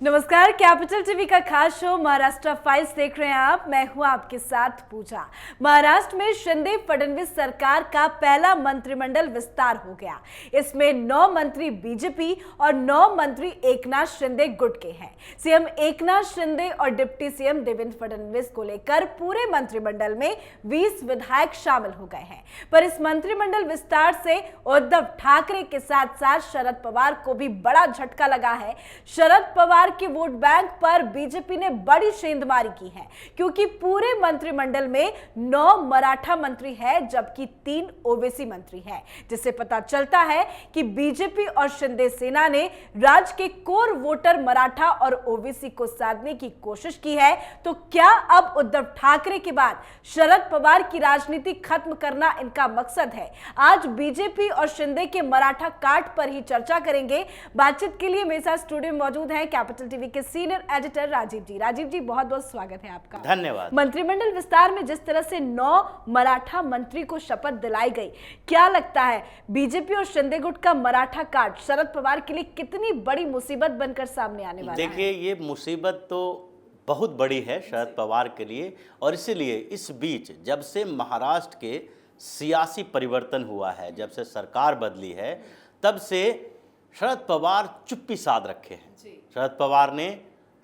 नमस्कार, capital TV का खास शो महाराष्ट्र फाइल्स देख रहे हैं आप। मैं हूं आपके साथ पूजा। महाराष्ट्र में शिंदे फडणवीस सरकार का पहला मंत्रिमंडल विस्तार हो गया। इसमें 9 मंत्री बीजेपी और 9 मंत्री एकनाथ शिंदे गुट के हैं। सीएम एकनाथ शिंदे और डिप्टी सीएम देवेंद्र फडणवीस को लेकर पूरे मंत्रिमंडल में 20 विधायक शामिल हो गए हैं। पर इस मंत्रिमंडल विस्तार से उद्धव ठाकरे के साथ साथ शरद पवार को भी बड़ा झटका लगा है। शरद पवार के वोट बैंक पर बीजेपी ने बड़ी सेंधमारी की है, क्योंकि पूरे मंत्रिमंडल में 9 मराठा मंत्री हैं, जबकि 3 ओबीसी मंत्री हैं, जिससे पता चलता है कि बीजेपी और शिंदे सेना ने राज्य के कोर वोटर मराठा और ओबीसी को साधने की कोशिश की है। तो क्या अब उद्धव ठाकरे के बाद शरद पवार की राजनीति खत्म करना इनका मकसद है? आज बीजेपी और शिंदे के मराठा काट पर ही चर्चा करेंगे। बातचीत के लिए मेरे साथ स्टूडियो में मौजूद है कैपिटल टीवी के सीनियर एडिटर राजीव जी। राजीव जी, बहुत बहुत स्वागत है आपका। धन्यवाद। मंत्रिमंडल विस्तार में जिस तरह से 9 मराठा मंत्री को शपथ दिलाई गई, क्या लगता है बीजेपी और शिंदे गुट का मराठा काट शरद पवार के लिए कितनी बड़ी मुसीबत बनकर सामने आने वाला है? देखिए, ये मुसीबत तो बहुत बड़ी है शरद पवार के लिए, और इसीलिए इस बीच जब से महाराष्ट्र के सियासी परिवर्तन हुआ है, जब से सरकार बदली है, तब से शरद पवार चुप्पी साध रखे हैं। शरद पवार ने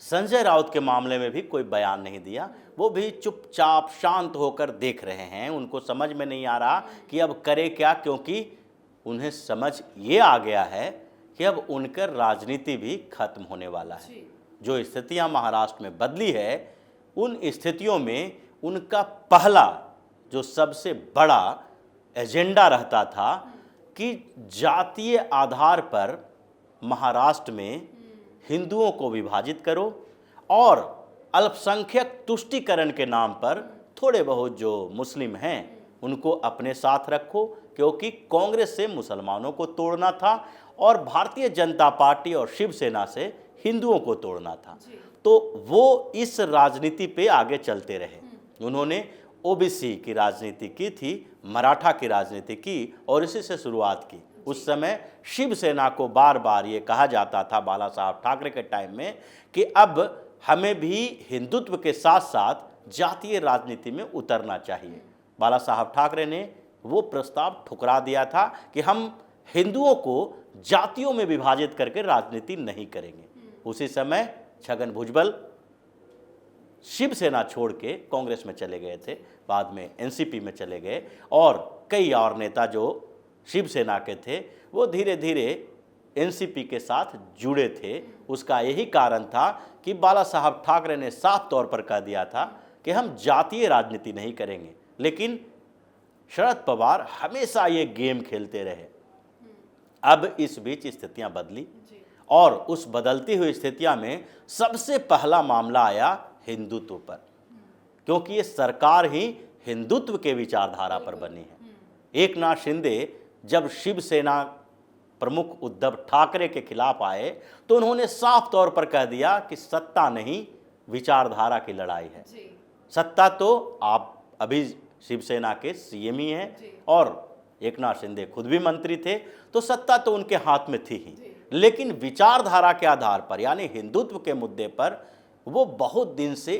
संजय राउत के मामले में भी कोई बयान नहीं दिया। वो भी चुपचाप शांत होकर देख रहे हैं। उनको समझ में नहीं आ रहा कि अब करे क्या, क्योंकि उन्हें समझ ये आ गया है कि अब उनका राजनीति भी खत्म होने वाला है। जो स्थितियां महाराष्ट्र में बदली है, उन स्थितियों में उनका पहला जो सबसे बड़ा एजेंडा रहता था कि जातीय आधार पर महाराष्ट्र में हिंदुओं को विभाजित करो और अल्पसंख्यक तुष्टीकरण के नाम पर थोड़े बहुत जो मुस्लिम हैं उनको अपने साथ रखो, क्योंकि कांग्रेस से मुसलमानों को तोड़ना था और भारतीय जनता पार्टी और शिवसेना से हिंदुओं को तोड़ना था। तो वो इस राजनीति पे आगे चलते रहे। उन्होंने ओबीसी की राजनीति की थी, मराठा की राजनीति की और इसी से शुरुआत की। उस समय शिवसेना को बार बार ये कहा जाता था बाला साहब ठाकरे के टाइम में कि अब हमें भी हिंदुत्व के साथ साथ जातीय राजनीति में उतरना चाहिए। बाला साहब ठाकरे ने वो प्रस्ताव ठुकरा दिया था कि हम हिंदुओं को जातियों में विभाजित करके राजनीति नहीं करेंगे। उसी समय छगन भुजबल शिवसेना छोड़ के कांग्रेस में चले गए थे, बाद में एनसीपी में चले गए, और कई और नेता जो शिवसेना के थे वो धीरे धीरे एनसीपी के साथ जुड़े थे। उसका यही कारण था कि बाला साहब ठाकरे ने साफ तौर पर कह दिया था कि हम जातीय राजनीति नहीं करेंगे। लेकिन शरद पवार हमेशा ये गेम खेलते रहे। अब इस बीच स्थितियां बदली और उस बदलती हुई स्थितियां में सबसे पहला मामला आया हिंदुत्व पर, क्योंकि ये सरकार ही हिंदुत्व के विचारधारा पर बनी है। एकनाथ शिंदे जब शिवसेना प्रमुख उद्धव ठाकरे के खिलाफ आए तो उन्होंने साफ तौर पर कह दिया कि सत्ता नहीं, विचारधारा की लड़ाई है। सत्ता तो आप अभी शिवसेना के सीएम ही हैं और एकनाथ शिंदे खुद भी मंत्री थे, तो सत्ता तो उनके हाथ में थी ही, लेकिन विचारधारा के आधार पर यानी हिंदुत्व के मुद्दे पर वो बहुत दिन से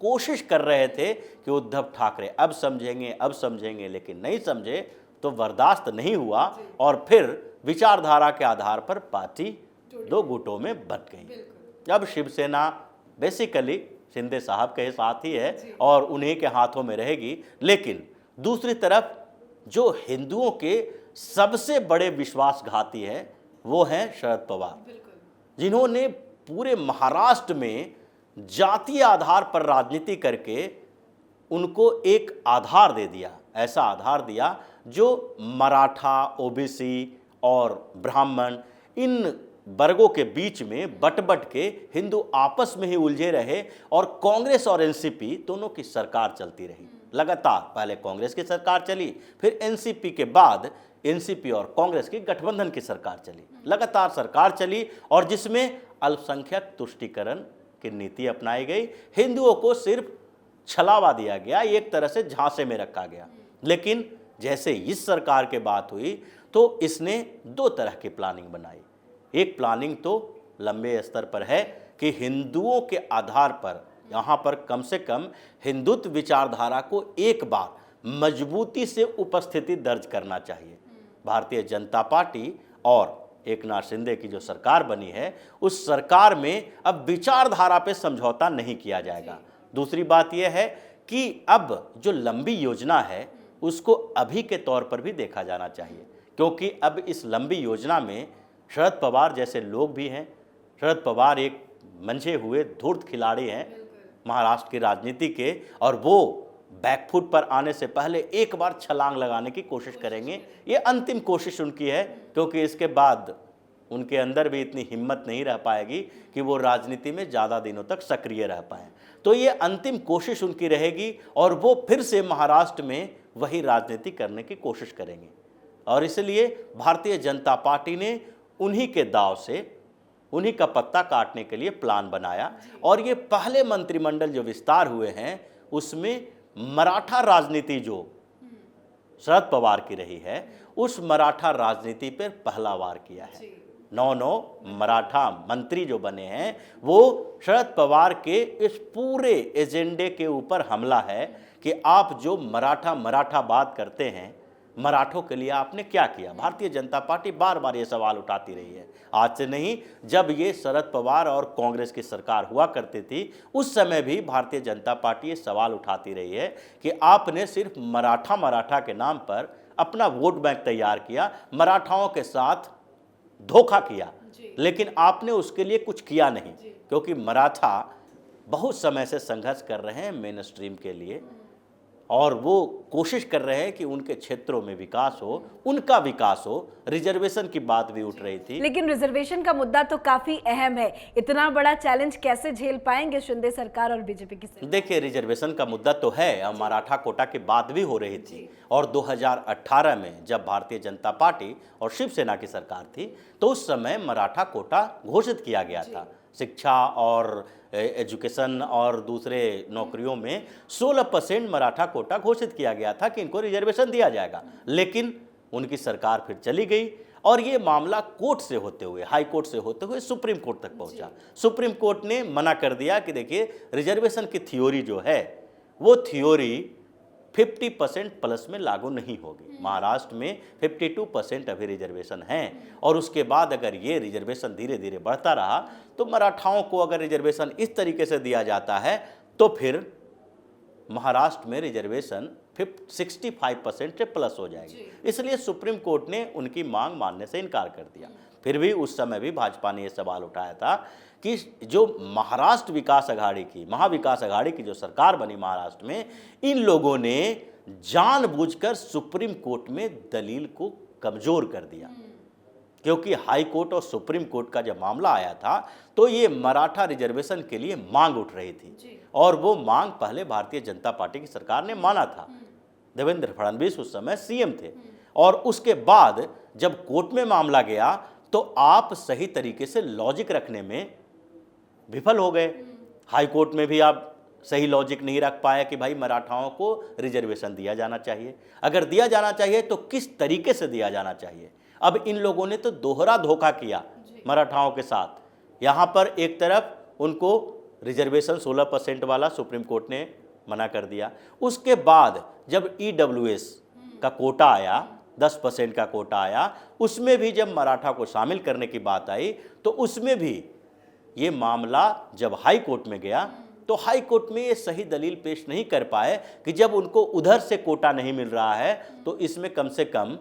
कोशिश कर रहे थे कि उद्धव ठाकरे अब समझेंगे, लेकिन नहीं समझे तो बर्दाश्त नहीं हुआ और फिर विचारधारा के आधार पर पार्टी 2 गुटों में बंट गई। अब शिवसेना बेसिकली शिंदे साहब के साथ ही है और उन्हीं के हाथों में रहेगी। लेकिन दूसरी तरफ जो हिंदुओं के सबसे बड़े विश्वासघाती हैं वो हैं शरद पवार, जिन्होंने पूरे महाराष्ट्र में जातीय आधार पर राजनीति करके उनको एक आधार दे दिया, ऐसा आधार दिया जो मराठा, ओबीसी और ब्राह्मण इन वर्गों के बीच में बट के हिंदू आपस में ही उलझे रहे और कांग्रेस और एनसीपी दोनों की सरकार चलती रही। लगातार पहले कांग्रेस की सरकार चली, फिर एनसीपी के बाद एनसीपी और कांग्रेस की गठबंधन की सरकार चली। लगातार सरकार चली और जिसमें अल्पसंख्यक तुष्टीकरण की नीति अपनाई गई। हिंदुओं को सिर्फ छलावा दिया गया, एक तरह से झांसे में रखा गया। लेकिन जैसे इस सरकार के बात हुई तो इसने 2 तरह की प्लानिंग बनाई। एक प्लानिंग तो लंबे स्तर पर है कि हिंदुओं के आधार पर यहाँ पर कम से कम हिंदुत्व विचारधारा को एक बार मजबूती से उपस्थिति दर्ज करना चाहिए। भारतीय जनता पार्टी और एकनाथ शिंदे की जो सरकार बनी है, उस सरकार में अब विचारधारा पे समझौता नहीं किया जाएगा। दूसरी बात यह है कि अब जो लंबी योजना है उसको अभी के तौर पर भी देखा जाना चाहिए, क्योंकि अब इस लंबी योजना में शरद पवार जैसे लोग भी हैं। शरद पवार एक मंझे हुए धूर्त खिलाड़ी हैं महाराष्ट्र की राजनीति के, और वो बैकफुट पर आने से पहले एक बार छलांग लगाने की कोशिश करेंगे। ये अंतिम कोशिश उनकी है, क्योंकि इसके बाद उनके अंदर भी इतनी हिम्मत नहीं रह पाएगी कि वो राजनीति में ज़्यादा दिनों तक सक्रिय रह पाएँ। तो ये अंतिम कोशिश उनकी रहेगी और वो फिर से महाराष्ट्र में वही राजनीति करने की कोशिश करेंगे। और इसलिए भारतीय जनता पार्टी ने उन्हीं के दांव से, उन्हीं का पत्ता काटने के लिए प्लान बनाया। और ये पहले मंत्रिमंडल जो विस्तार हुए हैं उसमें मराठा राजनीति जो शरद पवार की रही है, उस मराठा राजनीति पर पहला वार किया है। 9 मराठा मंत्री जो बने हैं वो शरद पवार के इस पूरे एजेंडे के ऊपर हमला है कि आप जो मराठा बात करते हैं, मराठों के लिए आपने क्या किया। भारतीय जनता पार्टी बार बार ये सवाल उठाती रही है, आज से नहीं, जब ये शरद पवार और कांग्रेस की सरकार हुआ करती थी उस समय भी भारतीय जनता पार्टी ये सवाल उठाती रही है कि आपने सिर्फ मराठा के नाम पर अपना वोट बैंक तैयार किया, मराठाओं के साथ धोखा किया, लेकिन आपने उसके लिए कुछ किया नहीं। क्योंकि मराठा बहुत समय से संघर्ष कर रहे हैं मेन स्ट्रीम के लिए, और वो कोशिश कर रहे हैं कि उनके क्षेत्रों में विकास हो, उनका विकास हो। रिजर्वेशन की बात भी उठ रही थी, लेकिन रिजर्वेशन का मुद्दा तो काफी अहम है। इतना बड़ा चैलेंज कैसे झेल पाएंगे शिंदे सरकार और बीजेपी की सरकार? देखिए, रिजर्वेशन का मुद्दा तो है, मराठा कोटा की बात भी हो रही थी। और 2018 में जब भारतीय जनता पार्टी और शिवसेना की सरकार थी तो उस समय मराठा कोटा घोषित किया गया था। शिक्षा और एजुकेशन और दूसरे नौकरियों में 16% मराठा कोटा घोषित किया गया था कि इनको रिजर्वेशन दिया जाएगा। लेकिन उनकी सरकार फिर चली गई और ये मामला कोर्ट से होते हुए, हाई कोर्ट से होते हुए सुप्रीम कोर्ट तक पहुंचा। सुप्रीम कोर्ट ने मना कर दिया कि देखिए, रिजर्वेशन की थ्योरी जो है वो थ्योरी 50% प्लस में लागू नहीं होगी। महाराष्ट्र में 52% अभी रिजर्वेशन हैं, और उसके बाद अगर ये रिजर्वेशन धीरे धीरे बढ़ता रहा तो मराठाओं को अगर रिजर्वेशन इस तरीके से दिया जाता है तो फिर महाराष्ट्र में रिजर्वेशन 65% से प्लस हो जाएगी। इसलिए सुप्रीम कोर्ट ने उनकी मांग मानने से इनकार कर दिया। फिर भी उस समय भी भाजपा ने यह सवाल उठाया था कि जो महाराष्ट्र विकास अघाड़ी की, महाविकास अघाड़ी की जो सरकार बनी महाराष्ट्र में, इन लोगों ने जानबूझकर सुप्रीम कोर्ट में दलील को कमजोर कर दिया। क्योंकि हाई कोर्ट और सुप्रीम कोर्ट का जब मामला आया था तो ये मराठा रिजर्वेशन के लिए मांग उठ रही थी, और वो मांग पहले भारतीय जनता पार्टी की सरकार ने माना था। देवेंद्र फडणवीस उस समय सीएम थे, और उसके बाद जब कोर्ट में मामला गया तो आप सही तरीके से लॉजिक रखने में विफल हो गए। हाई कोर्ट में भी आप सही लॉजिक नहीं रख पाए कि भाई मराठाओं को रिजर्वेशन दिया जाना चाहिए। अगर दिया जाना चाहिए तो किस तरीके से दिया जाना चाहिए। अब इन लोगों ने तो दोहरा धोखा किया मराठाओं के साथ। यहाँ पर एक तरफ उनको रिजर्वेशन 16% वाला सुप्रीम कोर्ट ने मना कर दिया, उसके बाद जब EWS का कोटा आया, 10% का कोटा आया, उसमें भी जब मराठा को शामिल करने की बात आई तो उसमें भी ये मामला जब हाई कोर्ट में गया तो हाई कोर्ट में ये सही दलील पेश नहीं कर पाए कि जब उनको उधर से कोटा नहीं मिल रहा है तो इसमें कम से कम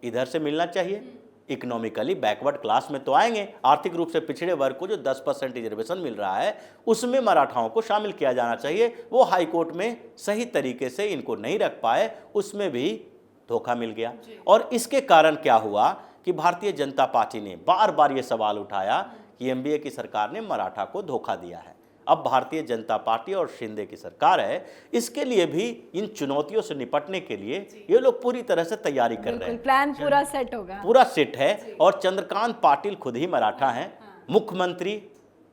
इधर से मिलना चाहिए। इकोनॉमिकली बैकवर्ड क्लास में तो आएंगे, आर्थिक रूप से पिछड़े वर्ग को जो 10% रिजर्वेशन मिल रहा है उसमें मराठाओं को शामिल किया जाना चाहिए। वो हाई कोर्ट में सही तरीके से इनको नहीं रख पाए, उसमें भी धोखा मिल गया। और इसके कारण क्या हुआ कि भारतीय जनता पार्टी ने बार बार ये सवाल उठाया कि एनडीए की सरकार ने मराठा को धोखा दिया है। अब भारतीय जनता पार्टी और शिंदे की सरकार है, इसके लिए भी इन चुनौतियों से निपटने के लिए ये लोग पूरी तरह से और कर रहे हैं। प्लान पूरा सेट होगा, पूरा सेट है। और चंद्रकांत पाटिल खुद ही मराठा हैं, मुख्यमंत्री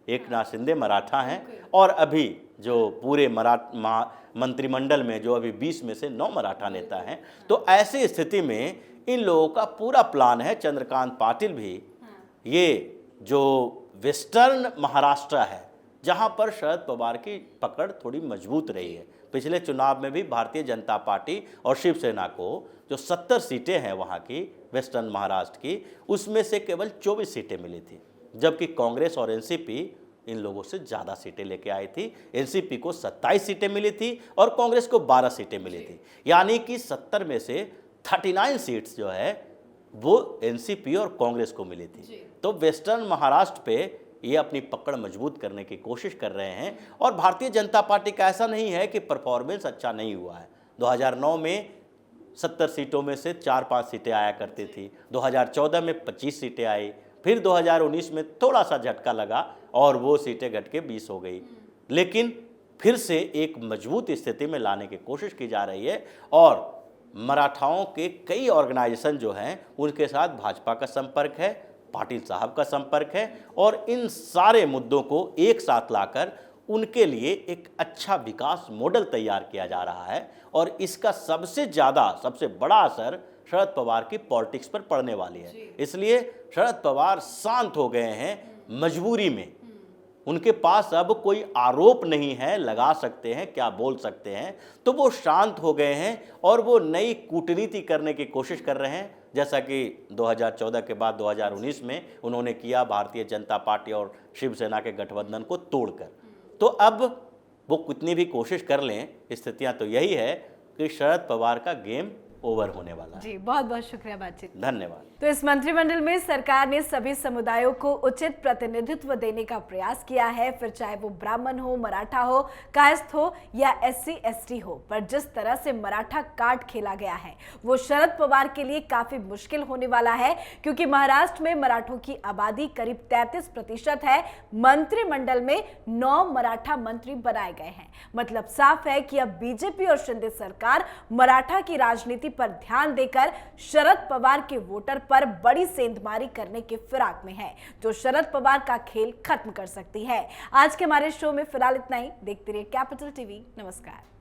एकनाथ शिंदे मराठा हैं, और अभी जो पूरे मंत्रिमंडल में जो अभी 20 में से 9 मराठा नेता हैं। तो ऐसी स्थिति में इन लोगों का पूरा प्लान है। चंद्रकांत पाटिल भी ये जो वेस्टर्न महाराष्ट्र है जहां पर शरद पवार की पकड़ थोड़ी मजबूत रही है। पिछले चुनाव में भी भारतीय जनता पार्टी और शिवसेना को जो 70 सीटें हैं वहां की वेस्टर्न महाराष्ट्र की, उसमें से केवल 24 सीटें मिली थी, जबकि कांग्रेस और एनसीपी इन लोगों से ज़्यादा सीटें लेके आई थी। एनसीपी को 27 सीटें मिली थी और कांग्रेस को 12 सीटें मिली थी, यानी कि 70 में से 39 सीट्स जो है वो एनसीपी और कांग्रेस को मिली थी। तो वेस्टर्न महाराष्ट्र पे ये अपनी पकड़ मजबूत करने की कोशिश कर रहे हैं। और भारतीय जनता पार्टी का ऐसा नहीं है कि परफॉर्मेंस अच्छा नहीं हुआ है। 2009 में 70 सीटों में से 4-5 सीटें आया करती थी, 2014 में 25 सीटें आई, फिर 2019 में थोड़ा सा झटका लगा और वो सीटें घट के 20 हो गई। लेकिन फिर से एक मजबूत स्थिति में लाने की कोशिश की जा रही है और मराठाओं के कई ऑर्गेनाइजेशन जो हैं उनके साथ भाजपा का संपर्क है, पाटिल साहब का संपर्क है और इन सारे मुद्दों को एक साथ लाकर उनके लिए एक अच्छा विकास मॉडल तैयार किया जा रहा है। और इसका सबसे बड़ा असर शरद पवार की पॉलिटिक्स पर पड़ने वाली है। इसलिए शरद पवार शांत हो गए हैं मजबूरी में। उनके पास अब कोई आरोप नहीं है, लगा सकते हैं, क्या बोल सकते हैं, तो वो शांत हो गए हैं और वो नई कूटनीति करने की कोशिश कर रहे हैं, जैसा कि 2014 के बाद 2019 में उन्होंने किया भारतीय जनता पार्टी और शिवसेना के गठबंधन को तोड़कर। तो अब वो कितनी भी कोशिश कर लें, स्थितियां तो यही है कि शरद पवार का गेम ओवर होने वाला है। जी, बहुत बहुत शुक्रिया बातचीत। धन्यवाद। तो इस मंत्रिमंडल में सरकार ने सभी समुदायों को उचित प्रतिनिधित्व देने का प्रयास किया है, फिर चाहे वो ब्राह्मण हो, मराठा हो, कायस्थ हो या SC ST हो। पर जिस तरह से मराठा कार्ड खेला गया है वो शरद पवार के लिए काफी मुश्किल होने वाला है, क्योंकि महाराष्ट्र में मराठों की आबादी करीब 33% है। मंत्रिमंडल में 9 मराठा मंत्री बनाए गए हैं। मतलब साफ है कि अब बीजेपी और शिंदे सरकार मराठा की राजनीति पर ध्यान देकर शरद पवार के वोटर पर बड़ी सेंधमारी करने के फिराक में है, जो शरद पवार का खेल खत्म कर सकती है। आज के हमारे शो में फिलहाल इतना ही। देखते रहिए कैपिटल टीवी। नमस्कार।